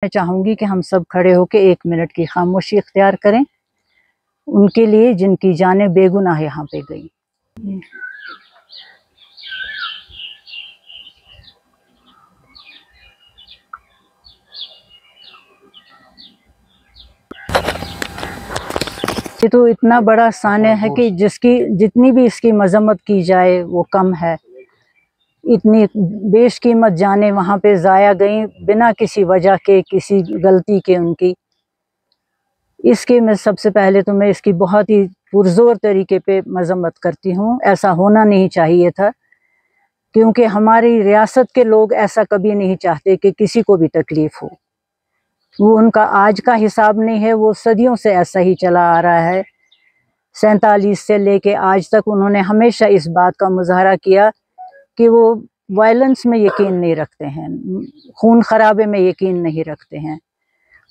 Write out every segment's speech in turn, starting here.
मैं चाहूँगी कि हम सब खड़े होकर 1 मिनट की खामोशी इख्तियार करें उनके लिए जिनकी जानें बेगुनाह यहाँ पे गई। ये तो इतना बड़ा सान्य है कि जिसकी जितनी भी इसकी मजम्मत की जाए वो कम है। इतनी बेशकीमत जानें वहाँ पे ज़ाया गई बिना किसी वजह के, किसी गलती के उनकी। इसके मैं सबसे पहले तो मैं इसकी बहुत ही पुरजोर तरीके पे मजम्मत करती हूँ। ऐसा होना नहीं चाहिए था, क्योंकि हमारी रियासत के लोग ऐसा कभी नहीं चाहते कि किसी को भी तकलीफ़ हो। वो उनका आज का हिसाब नहीं है, वो सदियों से ऐसा ही चला आ रहा है। 47 से लेके आज तक उन्होंने हमेशा इस बात का मुजाहरा किया कि वो वायलेंस में यकीन नहीं रखते हैं, खून खराबे में यकीन नहीं रखते हैं।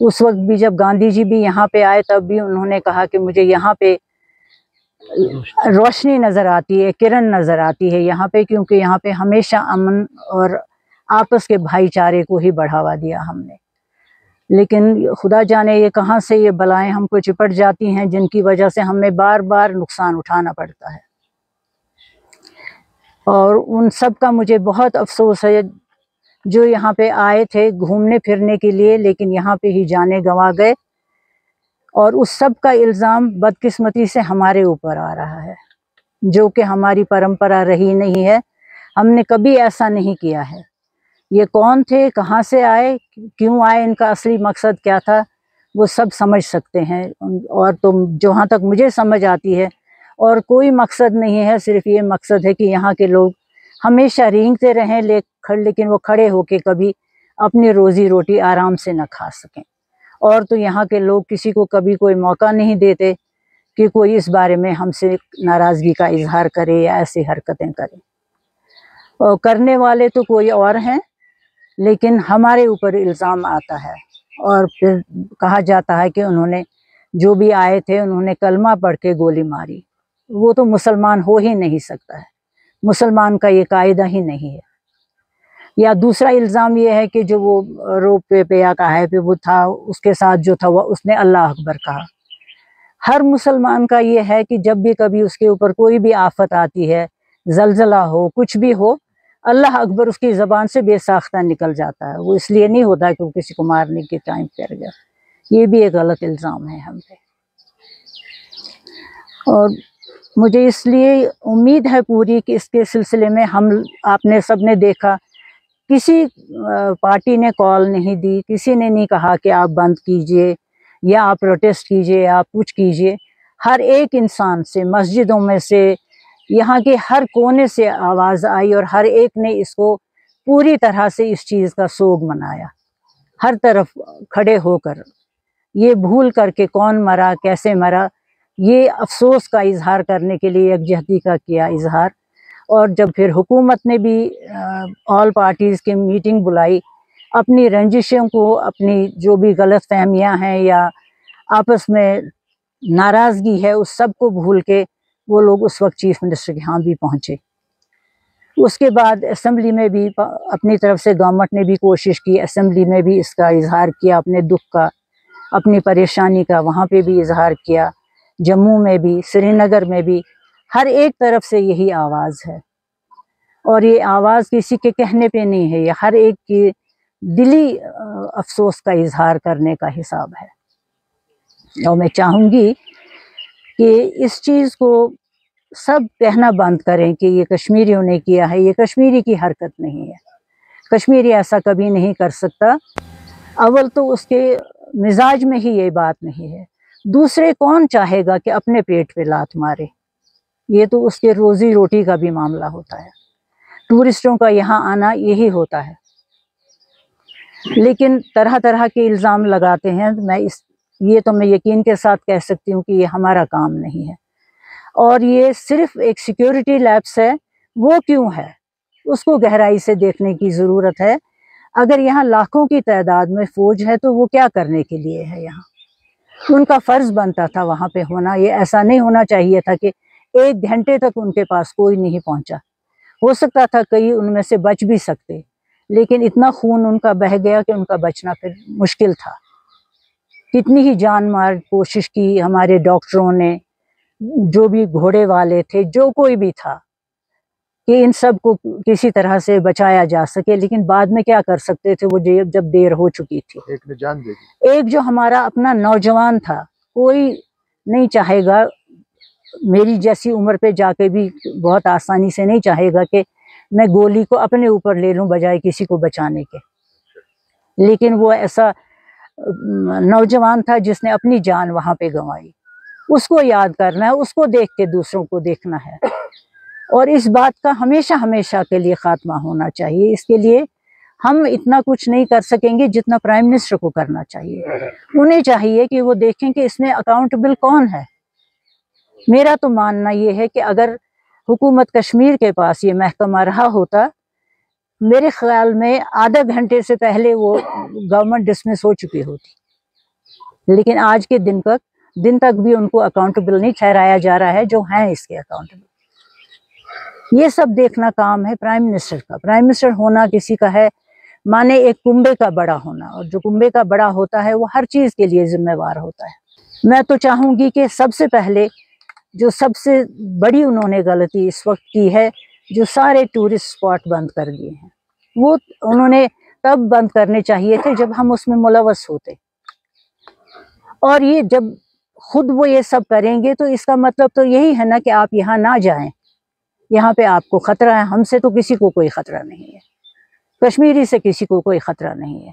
उस वक्त भी जब गांधी जी भी यहाँ पे आए तब भी उन्होंने कहा कि मुझे यहाँ पे रोशनी नज़र आती है, किरण नज़र आती है यहाँ पे, क्योंकि यहाँ पे हमेशा अमन और आपस के भाईचारे को ही बढ़ावा दिया हमने। लेकिन खुदा जाने ये कहाँ से ये बलाएं हमको चिपट जाती हैं, जिनकी वजह से हमें बार बार नुकसान उठाना पड़ता है। और उन सब का मुझे बहुत अफसोस है जो यहाँ पे आए थे घूमने फिरने के लिए, लेकिन यहाँ पे ही जाने गंवा गए। और उस सब का इल्ज़ाम बदकिस्मती से हमारे ऊपर आ रहा है, जो कि हमारी परंपरा रही नहीं है। हमने कभी ऐसा नहीं किया है। ये कौन थे, कहाँ से आए, क्यों आए, इनका असली मकसद क्या था, वो सब समझ सकते हैं। और तो जहाँ तक मुझे समझ आती है और कोई मकसद नहीं है, सिर्फ ये मकसद है कि यहाँ के लोग हमेशा रेंगते रहें, लेकिन वो खड़े होके कभी अपनी रोज़ी रोटी आराम से न खा सकें। और तो यहाँ के लोग किसी को कभी कोई मौका नहीं देते कि कोई इस बारे में हमसे नाराज़गी का इजहार करे या ऐसी हरकतें करे। और करने वाले तो कोई और हैं, लेकिन हमारे ऊपर इल्ज़ाम आता है और फिर कहा जाता है कि उन्होंने जो भी आए थे उन्होंने कलमा पढ़ के गोली मारी। वो तो मुसलमान हो ही नहीं सकता है, मुसलमान का ये कायदा ही नहीं है। या दूसरा इल्ज़ाम ये है कि जो वो रोप पे या कहा पे वो था, उसके साथ जो था वो उसने अल्लाह अकबर कहा। हर मुसलमान का ये है कि जब भी कभी उसके ऊपर कोई भी आफत आती है, जलजला हो, कुछ भी हो, अल्लाह अकबर उसकी ज़बान से बेसाख्ता निकल जाता है। वो इसलिए नहीं होता कि वो किसी को मारने के टाइम कर गया। ये भी एक गलत इल्ज़ाम है हम पे। और मुझे इसलिए उम्मीद है पूरी कि इसके सिलसिले में आपने सबने देखा, किसी पार्टी ने कॉल नहीं दी, किसी ने नहीं कहा कि आप बंद कीजिए या आप प्रोटेस्ट कीजिए या आप कुछ कीजिए। हर एक इंसान से, मस्जिदों में से, यहाँ के हर कोने से आवाज़ आई और हर एक ने इसको पूरी तरह से इस चीज़ का सोग मनाया। हर तरफ खड़े होकर ये भूल करके कौन मरा, कैसे मरा, ये अफसोस का इजहार करने के लिए यकजहती का किया इजहार। और जब फिर हुकूमत ने भी ऑल पार्टीज़ की मीटिंग बुलाई, अपनी रंजिशों को, अपनी जो भी गलत फहमियाँ हैं या आपस में नाराज़गी है, उस सब को भूल के वो लोग उस वक्त चीफ मिनिस्टर के यहाँ भी पहुँचे। उसके बाद असेंबली में भी अपनी तरफ से गवर्नमेंट ने भी कोशिश की, असेंबली में भी इसका इजहार किया, अपने दुख का, अपनी परेशानी का वहाँ पे भी इजहार किया। जम्मू में भी, श्रीनगर में भी, हर एक तरफ से यही आवाज़ है। और ये आवाज़ किसी के कहने पे नहीं है, ये हर एक की दिली अफसोस का इजहार करने का हिसाब है। और मैं चाहूँगी कि इस चीज़ को सब कहना बंद करें कि ये कश्मीरियों ने किया है। ये कश्मीरी की हरकत नहीं है, कश्मीरी ऐसा कभी नहीं कर सकता। अव्वल तो उसके मिजाज में ही ये बात नहीं है। दूसरे कौन चाहेगा कि अपने पेट पे लात मारे? ये तो उसके रोज़ी रोटी का भी मामला होता है। टूरिस्टों का यहाँ आना यही होता है। लेकिन तरह तरह के इल्ज़ाम लगाते हैं। ये तो मैं यकीन के साथ कह सकती हूँ कि ये हमारा काम नहीं है। और ये सिर्फ एक सिक्योरिटी लैप्स है। वो क्यों है, उसको गहराई से देखने की ज़रूरत है। अगर यहाँ लाखों की तादाद में फ़ौज है तो वो क्या करने के लिए है यहाँ? उनका फ़र्ज़ बनता था वहाँ पे होना। ये ऐसा नहीं होना चाहिए था कि 1 घंटे तक उनके पास कोई नहीं पहुँचा। हो सकता था कई उनमें से बच भी सकते, लेकिन इतना खून उनका बह गया कि उनका बचना फिर मुश्किल था। कितनी ही जान मार कोशिश की हमारे डॉक्टरों ने, जो भी घोड़े वाले थे, जो कोई भी था, कि इन सब को किसी तरह से बचाया जा सके, लेकिन बाद में क्या कर सकते थे, वो जब देर हो चुकी थी। एक ने जान दे दी। एक जो हमारा अपना नौजवान था, कोई नहीं चाहेगा, मेरी जैसी उम्र पे जाके भी बहुत आसानी से नहीं चाहेगा कि मैं गोली को अपने ऊपर ले लूं बजाय किसी को बचाने के। लेकिन वो ऐसा नौजवान था जिसने अपनी जान वहां पे गंवाई। उसको याद करना है, उसको देख के दूसरों को देखना है, और इस बात का हमेशा हमेशा के लिए खात्मा होना चाहिए। इसके लिए हम इतना कुछ नहीं कर सकेंगे जितना प्राइम मिनिस्टर को करना चाहिए। उन्हें चाहिए कि वो देखें कि इसमें अकाउंटेबल कौन है। मेरा तो मानना ये है कि अगर हुकूमत कश्मीर के पास ये महकमा रहा होता, मेरे ख्याल में आधा घंटे से पहले वो गवर्नमेंट डिसमिस हो चुकी होती। लेकिन आज के दिन तक भी उनको अकाउंटेबल नहीं ठहराया जा रहा है, जो हैं इसके अकाउंटेबल। ये सब देखना काम है प्राइम मिनिस्टर का। प्राइम मिनिस्टर होना किसी का है माने एक कुंबे का बड़ा होना, और जो कुंबे का बड़ा होता है वो हर चीज के लिए जिम्मेवार होता है। मैं तो चाहूंगी कि सबसे पहले जो सबसे बड़ी उन्होंने गलती इस वक्त की है, जो सारे टूरिस्ट स्पॉट बंद कर दिए हैं, वो उन्होंने तब बंद करने चाहिए थे जब हम उसमें मुलव्वस होते। और ये जब खुद वो ये सब करेंगे तो इसका मतलब तो यही है ना कि आप यहाँ ना जाएं, यहाँ पे आपको खतरा है। हमसे तो किसी को कोई खतरा नहीं है, कश्मीरी से किसी को कोई खतरा नहीं है।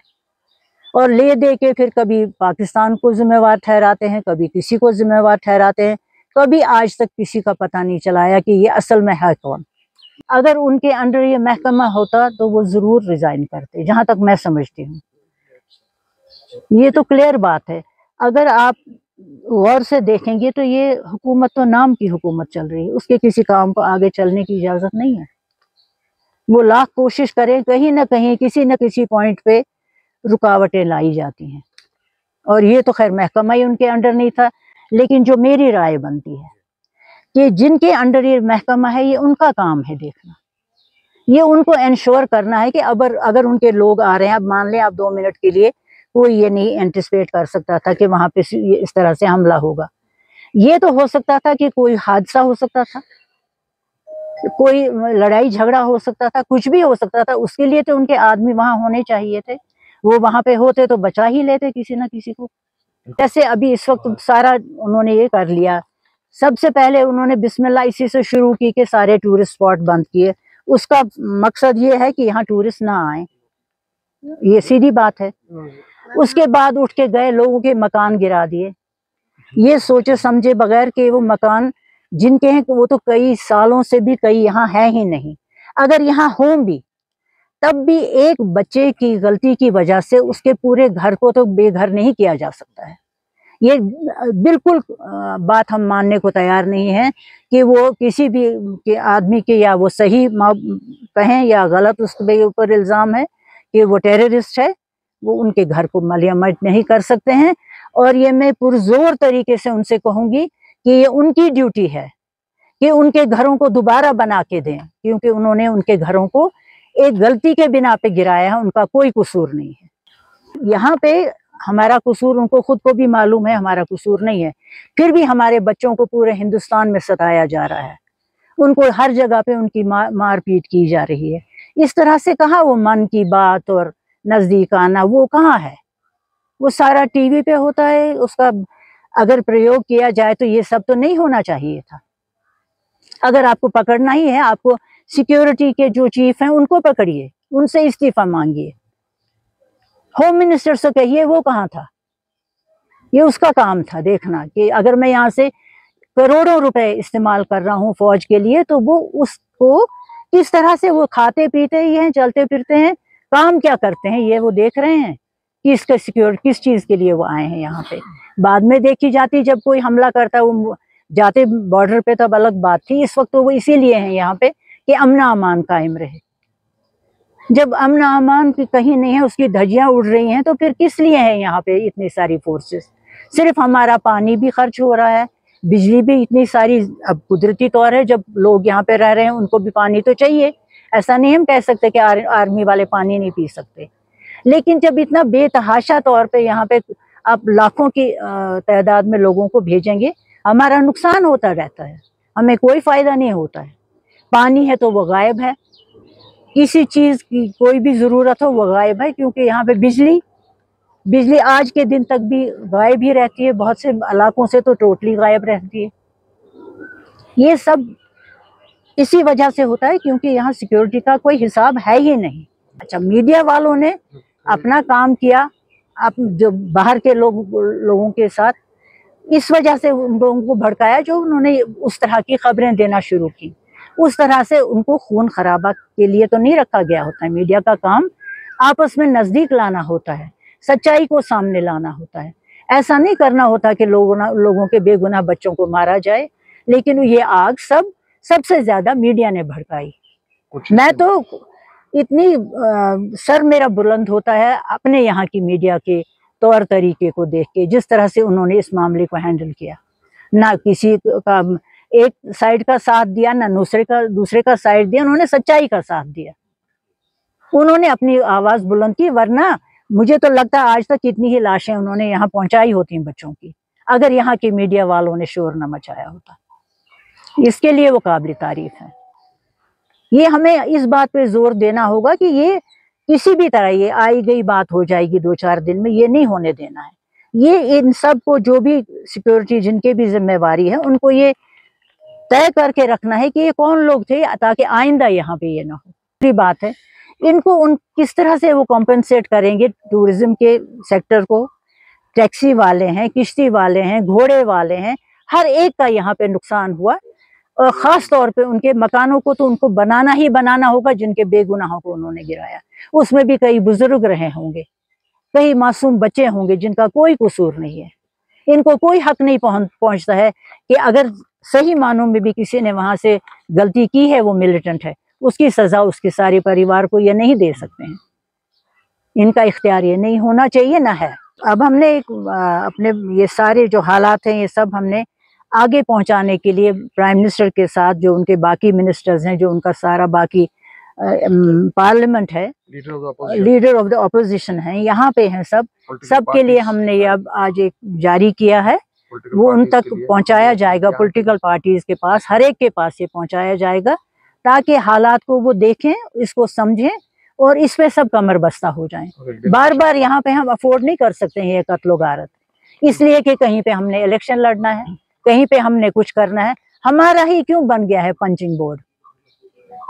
और ले दे के फिर कभी पाकिस्तान को जिम्मेवार ठहराते हैं, कभी किसी को जिम्मेवार ठहराते हैं। कभी आज तक किसी का पता नहीं चलाया कि ये असल में है कौन। अगर उनके अंडर ये महकमा होता तो वो जरूर रिजाइन करते, जहां तक मैं समझती हूँ। ये तो क्लियर बात है। अगर आप गौर से देखेंगे तो ये हुकूमत तो नाम की हुकूमत चल रही है, उसके किसी काम को आगे चलने की इजाजत नहीं है। वो लाख कोशिश करें, कहीं ना कहीं किसी न किसी पॉइंट पे रुकावटें लाई जाती हैं। और ये तो खैर महकमा ही उनके अंडर नहीं था। लेकिन जो मेरी राय बनती है कि जिनके अंडर ये महकमा है, ये उनका काम है देखना, ये उनको इंश्योर करना है कि अगर उनके लोग आ रहे हैं, अब मान लें आप 2 मिनट के लिए, कोई ये नहीं एंटिसिपेट कर सकता था कि वहां पे इस तरह से हमला होगा। ये तो हो सकता था कि कोई हादसा हो सकता था, कोई लड़ाई झगड़ा हो सकता था, कुछ भी हो सकता था। उसके लिए तो उनके आदमी वहां होने चाहिए थे। वो वहां पे होते तो बचा ही लेते किसी ना किसी को। जैसे अभी इस वक्त सारा उन्होंने ये कर लिया। सबसे पहले उन्होंने बिस्मिल्लाह इसी से शुरू की कि सारे टूरिस्ट स्पॉट बंद किए। उसका मकसद ये है कि यहाँ टूरिस्ट ना आए, ये सीधी बात है। उसके बाद उठ के गए, लोगों के मकान गिरा दिए, ये सोचे समझे बगैर कि वो मकान जिनके हैं वो तो कई सालों से भी कई यहाँ है ही नहीं। अगर यहाँ हों भी तब भी एक बच्चे की गलती की वजह से उसके पूरे घर को तो बेघर नहीं किया जा सकता है। ये बिल्कुल बात हम मानने को तैयार नहीं है कि वो किसी भी के आदमी के, या वो सही कहें या गलत, उसके ऊपर इल्ज़ाम है कि वो टेररिस्ट है, वो उनके घर को मलियामत नहीं कर सकते हैं। और ये मैं पुरजोर तरीके से उनसे कहूँगी कि ये उनकी ड्यूटी है कि उनके घरों को दोबारा बना के दें, क्योंकि उन्होंने उनके घरों को एक गलती के बिना पे गिराया है, उनका कोई कसूर नहीं है। यहाँ पे हमारा कसूर उनको खुद को भी मालूम है, हमारा कसूर नहीं है। फिर भी हमारे बच्चों को पूरे हिंदुस्तान में सताया जा रहा है, उनको हर जगह पे उनकी मारपीट की जा रही है। इस तरह से कहाँ वो मन की बात और नजदीक आना, वो कहाँ है? वो सारा टीवी पे होता है। उसका अगर प्रयोग किया जाए तो ये सब तो नहीं होना चाहिए था। अगर आपको पकड़ना ही है, आपको सिक्योरिटी के जो चीफ हैं उनको पकड़िए, उनसे इस्तीफा मांगिए, होम मिनिस्टर से कहिए वो कहाँ था। ये उसका काम था देखना कि अगर मैं यहाँ से करोड़ों रुपए इस्तेमाल कर रहा हूँ फौज के लिए, तो वो उसको किस तरह से, वो खाते पीते ही हैं, चलते फिरते हैं, काम क्या करते हैं ये वो देख रहे हैं कि इसका सिक्योर किस चीज के लिए वो आए हैं यहाँ पे। बाद में देखी जाती जब कोई हमला करता है, वो जाते बॉर्डर पे तब अलग बात थी। इस वक्त तो वो इसीलिए हैं यहाँ पे कि अमन अमान कायम रहे। जब अमन अमान की कहीं नहीं है, उसकी धज्जियां उड़ रही हैं, तो फिर किस लिए है यहाँ पे इतनी सारी फोर्सेस? सिर्फ हमारा पानी भी खर्च हो रहा है, बिजली भी इतनी सारी। अब कुदरती तौर है, जब लोग यहाँ पे रह रहे हैं उनको भी पानी तो चाहिए। ऐसा नहीं हम कह सकते कि आर्मी वाले पानी नहीं पी सकते, लेकिन जब इतना बेतहाशा तौर पे यहाँ पे आप लाखों की तादाद में लोगों को भेजेंगे, हमारा नुकसान होता रहता है, हमें कोई फायदा नहीं होता है। पानी है तो वो गायब है, किसी चीज की कोई भी जरूरत हो वो गायब है, क्योंकि यहाँ पे बिजली आज के दिन तक भी गायब ही रहती है, बहुत से इलाकों से तो टोटली गायब रहती है। ये सब इसी वजह से होता है क्योंकि यहाँ सिक्योरिटी का कोई हिसाब है ही नहीं। अच्छा, मीडिया वालों ने अपना काम किया, आप जो बाहर के लोगों के साथ इस वजह से उन लोगों को भड़काया, जो उन्होंने उस तरह की खबरें देना शुरू की। उस तरह से उनको खून खराबा के लिए तो नहीं रखा गया होता है। मीडिया का काम आपस में नजदीक लाना होता है, सच्चाई को सामने लाना होता है। ऐसा नहीं करना होता कि लोगों के बेगुनाह बच्चों को मारा जाए, लेकिन ये आग सबसे ज्यादा मीडिया ने भड़काई। मैं तो इतनी सर मेरा बुलंद होता है अपने यहाँ की मीडिया के तौर तरीके को देख के, जिस तरह से उन्होंने इस मामले को हैंडल किया। ना किसी का एक साइड का साथ दिया, ना दूसरे का साइड दिया, उन्होंने सच्चाई का साथ दिया। उन्होंने अपनी आवाज बुलंद की, वरना मुझे तो लगता है आज तक कितनी ही लाशें उन्होंने यहाँ पहुंचाई होती बच्चों की, अगर यहाँ की मीडिया वालों ने शोर न मचाया होता। इसके लिए वो काबिल तारीफ है। ये हमें इस बात पे जोर देना होगा कि ये किसी भी तरह ये आई गई बात हो जाएगी 2-4 दिन में, ये नहीं होने देना है। ये इन सब को, जो भी सिक्योरिटी जिनके भी जिम्मेवारी है, उनको ये तय करके रखना है कि ये कौन लोग थे, ताकि आइंदा यहाँ पे ये ना हो। दूसरी बात है, इनको किस तरह से वो कॉम्पेंसेट करेंगे टूरिज्म के सेक्टर को। टैक्सी वाले हैं, किश्ती वाले हैं, घोड़े वाले हैं, हर एक का यहाँ पे नुकसान हुआ। और खास तौर पे उनके मकानों को तो उनको बनाना ही बनाना होगा, जिनके बेगुनाहों को उन्होंने गिराया। उसमें भी कई बुजुर्ग रहे होंगे, कई मासूम बच्चे होंगे जिनका कोई कसूर नहीं है। इनको कोई हक नहीं पहुंचता है कि अगर सही मानों में भी किसी ने वहां से गलती की है, वो मिलिटेंट है, उसकी सजा उसके सारे परिवार को ये नहीं दे सकते हैं। इनका इख्तियार ये नहीं होना चाहिए, ना है। अब हमने अपने ये सारे जो हालात हैं, ये सब हमने आगे पहुंचाने के लिए प्राइम मिनिस्टर के साथ जो उनके बाकी मिनिस्टर्स हैं, जो उनका सारा बाकी पार्लियामेंट है, लीडर ऑफ द ऑपोजिशन है, यहाँ पे हैं सब के लिए हमने ये अब आज एक जारी किया है। वो उन तक पहुंचाया जाएगा, पॉलिटिकल पार्टीज के पास, हर एक के पास ये पहुंचाया जाएगा, ताकि हालात को वो देखें, इसको समझें और इस पे सब कमर बस्ता हो जाएं। बार बार यहाँ पे हम अफोर्ड नहीं कर सकते हैं ये कत्लो गारत, इसलिए कि कहीं पे हमने इलेक्शन लड़ना है, कहीं पे हमने कुछ करना है। हमारा ही क्यों बन गया है पंचिंग बोर्ड?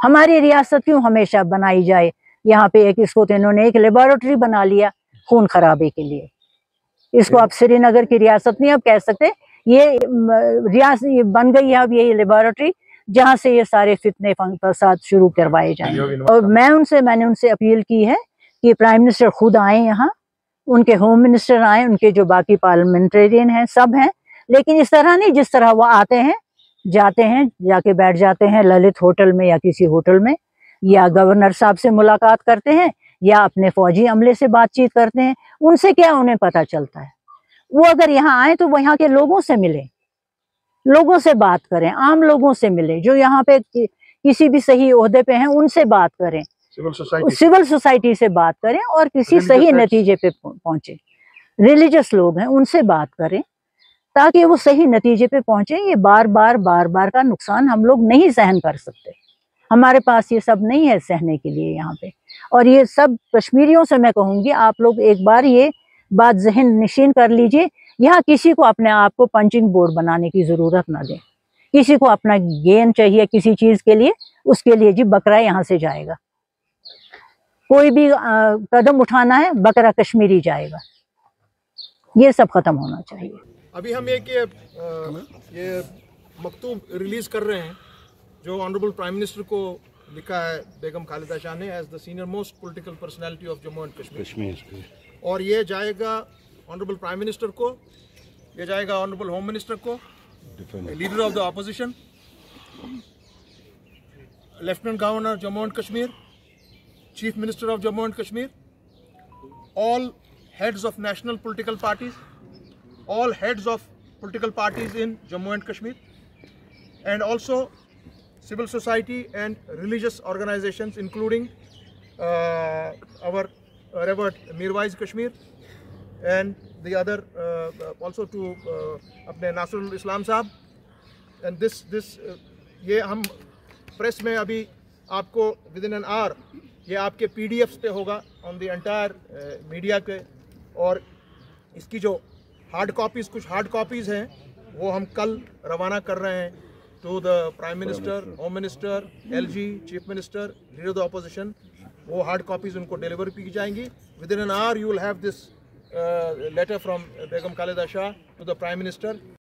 हमारी रियासत क्यों हमेशा बनाई जाए यहाँ पे इसको तो इन्होंने एक लेबोरेटरी बना लिया खून खराबे के लिए। इसको आप श्रीनगर की रियासत नहीं अब कह सकते, ये रियासत ये बन गई है अब ये लेबोरेटरी, जहाँ से ये सारे फितने फसाद शुरू करवाए जाएंगे। और मैंने उनसे अपील की है कि प्राइम मिनिस्टर खुद आए यहाँ, उनके होम मिनिस्टर आए, उनके जो बाकी पार्लियामेंटेरियन हैं सब हैं, लेकिन इस तरह नहीं जिस तरह वो आते हैं, जाते हैं, जाके बैठ जाते हैं ललित होटल में या किसी होटल में, या गवर्नर साहब से मुलाकात करते हैं, या अपने फौजी अमले से बातचीत करते हैं। उनसे क्या उन्हें पता चलता है? वो अगर यहाँ आए तो वो यहाँ के लोगों से मिले, लोगों से बात करें, आम लोगों से मिले, जो यहाँ पे किसी भी सही ओहदे पे हैं, उनसे बात करें, सिविल सोसाइटी से बात करें और किसी सही नतीजे पे पहुंचे। रिलीजियस लोग हैं, उनसे बात करें ताकि वो सही नतीजे पे पहुंचे। ये बार बार का नुकसान हम लोग नहीं सहन कर सकते, हमारे पास ये सब नहीं है सहने के लिए यहाँ पे। और ये सब कश्मीरियों से मैं कहूँगी, आप लोग एक बार ये बात जहन नशीन कर लीजिए, यहाँ किसी को अपने आप को पंचिंग बोर्ड बनाने की जरूरत ना दें। किसी को अपना गेन चाहिए किसी चीज के लिए, उसके लिए जी बकरा यहाँ से जाएगा। कोई भी कदम उठाना है, बकरा कश्मीरी जाएगा। ये सब खत्म होना चाहिए। अभी हम ये मकतूब रिलीज कर रहे हैं जो ऑनरेबल प्राइम मिनिस्टर को लिखा है बेगम खालिदा शाह ने as the senior most political personality of Jammu and Kashmir. और ये जाएगा ऑनरेबल प्राइम मिनिस्टर को, ये जाएगा ऑनरेबल होम मिनिस्टर को, leader of the opposition, lieutenant governor Jammu and Kashmir, chief minister of Jammu and Kashmir, all heads of national political parties, all heads of political parties in Jammu and Kashmir, and also civil society and religious organizations, including our Revered Mirwais Kashmir and the other, also to अपने नासरुल इस्लाम साहब. And this ये हम press में अभी आपको within an hour ये आपके PDFs पे होगा on the entire मीडिया के. और इसकी जो हार्ड कॉपीज़, कुछ हार्ड कॉपीज़ हैं वो हम कल रवाना कर रहे हैं to the prime minister, home minister, LG, chief minister, leader of the opposition. वो हार्ड कॉपीज़ उनको डिलीवर की जाएंगी. Within an hour you will have this letter from Begum Khalida Shah to the prime minister.